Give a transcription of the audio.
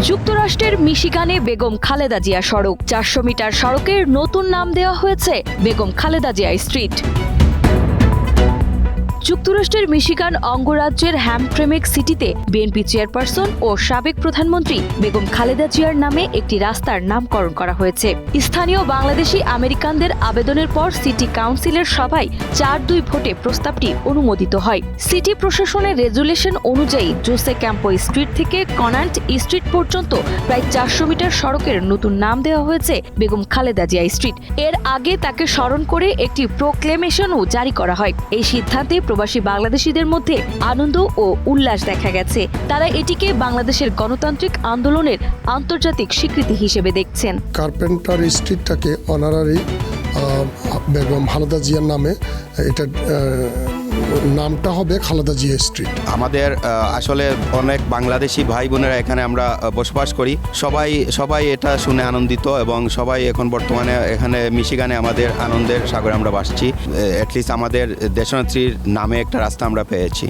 যুক্তরাষ্ট্রের মিশিগানে বেগম খালেদা জিয়া সড়ক 400 মিটার সড়কের নতুন নাম দেওয়া হয়েছে বেগম খালেদা জিয়া স্ট্রিট। যুক্তরাষ্ট্রের মিশিগান অঙ্গরাজ্যের হ্যামট্রেমেক সিটিতে বিএনপি চেয়ারপারসন ও সাবেক প্রধানমন্ত্রী বেগম খালেদা জিয়ার নামে একটি রাস্তার নামকরণ করা হয়েছে। স্থানীয় বাংলাদেশি আমেরিকানদের আবেদনের পর সিটি কাউন্সিলের সভায় 4-2 ভোটে প্রস্তাবটি অনুমোদিত হয়। সিটি প্রশাসনের রেজুলেশন অনুযায়ী জোসে ক্যাম্পো স্ট্রিট থেকে কনান্ট স্ট্রিট পর্যন্ত প্রায় 400 মিটার সড়কের নতুন নাম দেওয়া হয়েছে বেগম খালেদা জিয়া স্ট্রিট। এর আগে তাকে স্মরণ করে একটি প্রোক্লেমেশনও জারি করা হয়। এই সিদ্ধান্তে প্রবাসী বাংলাদেশিদের মধ্যে আনন্দ ও উল্লাস দেখা গেছে। তারা এটিকে বাংলাদেশের গণতান্ত্রিক আন্দোলনের আন্তর্জাতিক স্বীকৃতি হিসেবে দেখছেন। কার্পেন্টার স্ট্রিটটাকে অনারারি বেগম খালেদা জিয়ার নামে এটা নামটা হবে খালেদা জিয়া স্ট্রিট। আমাদের আসলে অনেক বাংলাদেশি ভাই বোনেরা এখানে আমরা বসবাস করি। সবাই এটা শুনে আনন্দিত এবং সবাই এখন বর্তমানে এখানে মিশিগানে আমাদের আনন্দের সাগরে আমরা বাসছি। অ্যাটলিস্ট আমাদের দেশনেত্রীর নামে একটা রাস্তা আমরা পেয়েছি।